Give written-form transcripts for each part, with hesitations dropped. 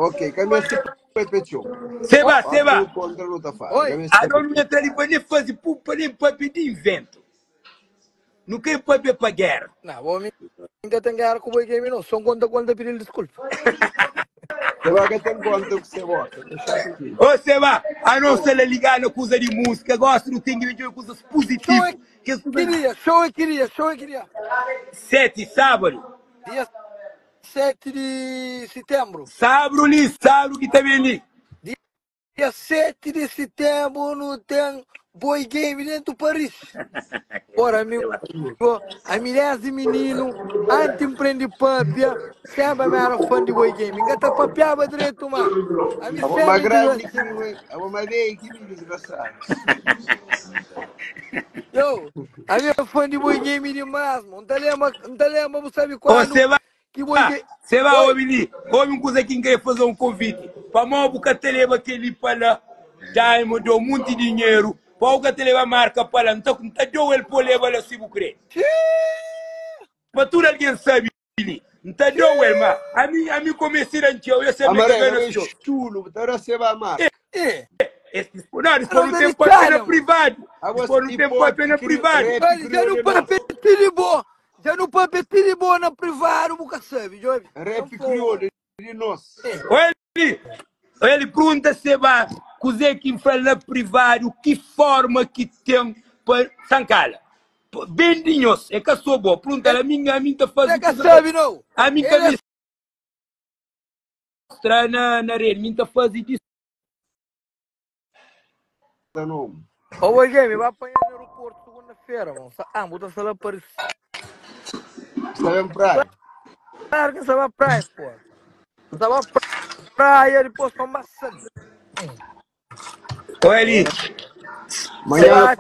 Ok, começa a pecho. Seba. Contra luta faz. Oi. A não entra ali para nem fazer pupa, nem para pedir invento. Não quer para ver para guerra. Não, vou me ainda tem guerra com o Boy Game, não. Só quando pedir desculpa. Você vai ter conta o que você bota. Deixa aqui. Ô, Seba, a não ser ligar na coisa de música, gosto do tem que ver coisas positivas. Show eu queria. 7, sábado. Dia 7 de setembro. Sábado que também ali. Dia 7 de setembro não tem Boy Game dentro do Paris. Ora, amigo, a milhares de menino, anti-empreende papia, sempre me era fã de Boy Game. Engata papiava direito, mano. A minha Uma grande que uma lei que me desgraçado. Yo, a minha fã de Boy Game demais, mano. Não te lembra, você sabe qual? Ô, Seba, Que Boy Game. Seba, ô, menino, homem coisa que quer fazer um convite. Para mal, porque te leva aquele para lá, já me deu muito dinheiro. Para te leva a marca para lá, então, não te deu ele para levar lá, se você quer. Para tudo alguém sabe, menino. Não te deu ele, mas a mim comecei a encher, eu sei que é chulo, então você vai amar. Não, depois não tem papel privado. Depois não tem papel privado. Já não pode pedir de boa na privada, nunca sabe, Job. Rap crioulo de nós. Ele pergunta se vai cozer que fala na privado, que forma que tem para Sancala. Bem dinhos, é que sou boa. Pergunta a mim está fazendo. É que sabe, não? A mim está mostrar na rede, a mim está fazendo isso. Ô, Boy Game, vai apanhar no aeroporto segunda-feira, mano. Muda sala para isso. Você vai praia? Claro que você vai praia, pô. Você vai praia, depois para maçã. Olha ali. Amanhã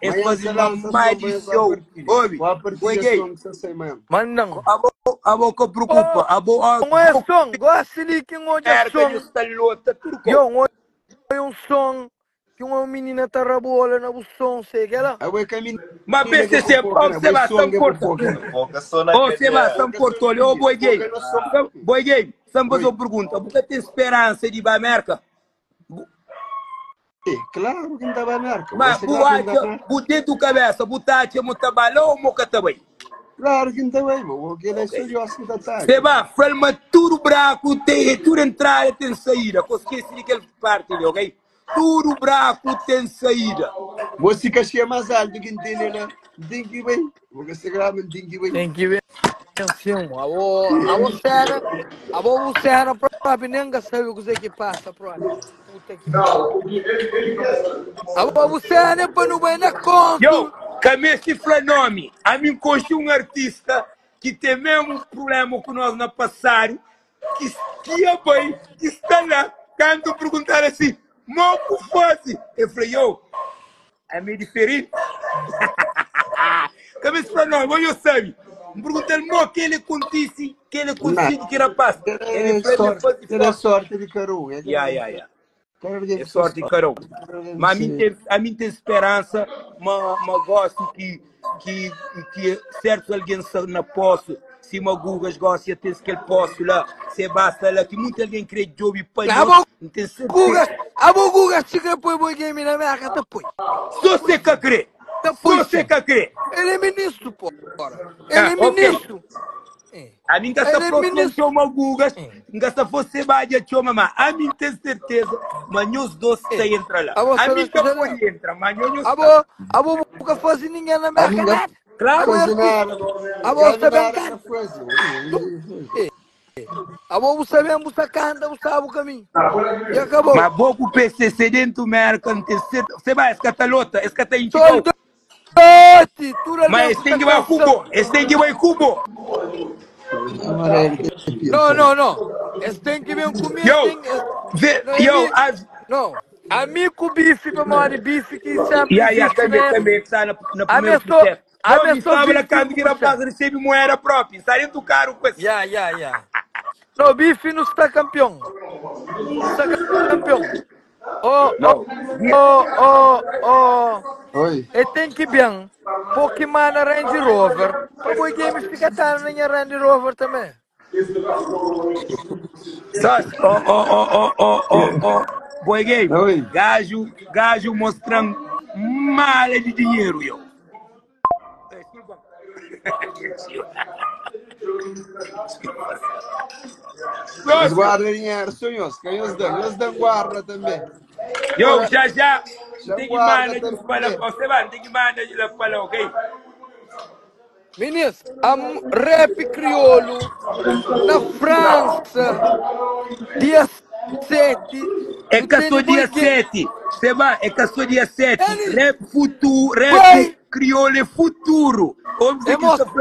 é fazer mamãe de show. Ouve, Boy Game. Mas não. A boca preocupa. Não é som, gosta de que não é som. Eu um som. Que uma menina está rabola na som, sei que ela. Mas PCC, você vai São Porto. Você vai São Porto, ô Boy Game. Boy Game, só fazer uma pergunta. Você tem esperança de ir para a América? Claro que não está para a América. Mas você dentro da cabeça, você acha que trabalha ou não trabalha? Claro que não está bem, porque ele é estudioso que está. Você vai, falma tudo branco, tudo entrada, tem saída. Esquece de aquela parte, ok? Tudo branco tem saída. Você que achei mais alto que entende, né? Tem que ver. Você grava, tem que ver. Tem que ver. A você era própria, nem sabe o que passa, próprio. Puta que a você era para não vai na conta. Eu, camece nome. A mim conheci um artista que tem mesmo problema com nós na passado, que é bem, que está lá, quando perguntar assim, moco fosse. Eu falei, é meio diferente. Camece nome, eu sabe. Me perguntei-lhe, que ele acontece, que rapaz. Ele é sorte de carão. É sorte de carão. Mas a mim tem esperança, mas gosto que certo alguém na posse, se uma gugas gosta de ter aquele posto lá, se basta lá, que muita alguém crê que jogo e pai. A Gugas, se quer pôr Boy Game na minha casa, põe. Só você que crê. Ele é ministro, pô. Ele é ministro. A mim gasta fosse chama Gugas, gasta fosse badia chama, mas a mim tem certeza, mas os dois se entra lá. A mim que pode entrar, mas nós a boca nunca faz ninguém na minha casa. Claro. A boca também canta. A boca também canta, você sabe o caminho. E acabou. Mas boca o PCC dentro do mercado, tem certeza. Você vai escatalota, escata em Chico. Mas tem que ir cubo, tem que ir cubo. Não. Esse tem que vir comigo. Não. Amigo bife, mamãe, bife que sempre. Também está na primeira posição. A minha família quando que rapaz recebe moeda própria, está dentro do carro com esse. Não, bife não está campeão. Oi. E tem que bem, Pokémon Range Rover. O Boy Game fica tarde na Range Rover também. Só, Boy Game, Oi. gajo mostrando mala de dinheiro, eu. Eles guardam dinheiro, senhores. Que eles dão guarda também. Eu já Já tem que guarda mandar de também. fala, você vai tem que mandar de lá fala, ok? Meninos, rap crioulo na França, dia 7, É não que tem só boy dia game. 7. Você vai, é que só dia 7. Ele Rap futuro, vai rap crioulo é futuro. Como você que emocionar.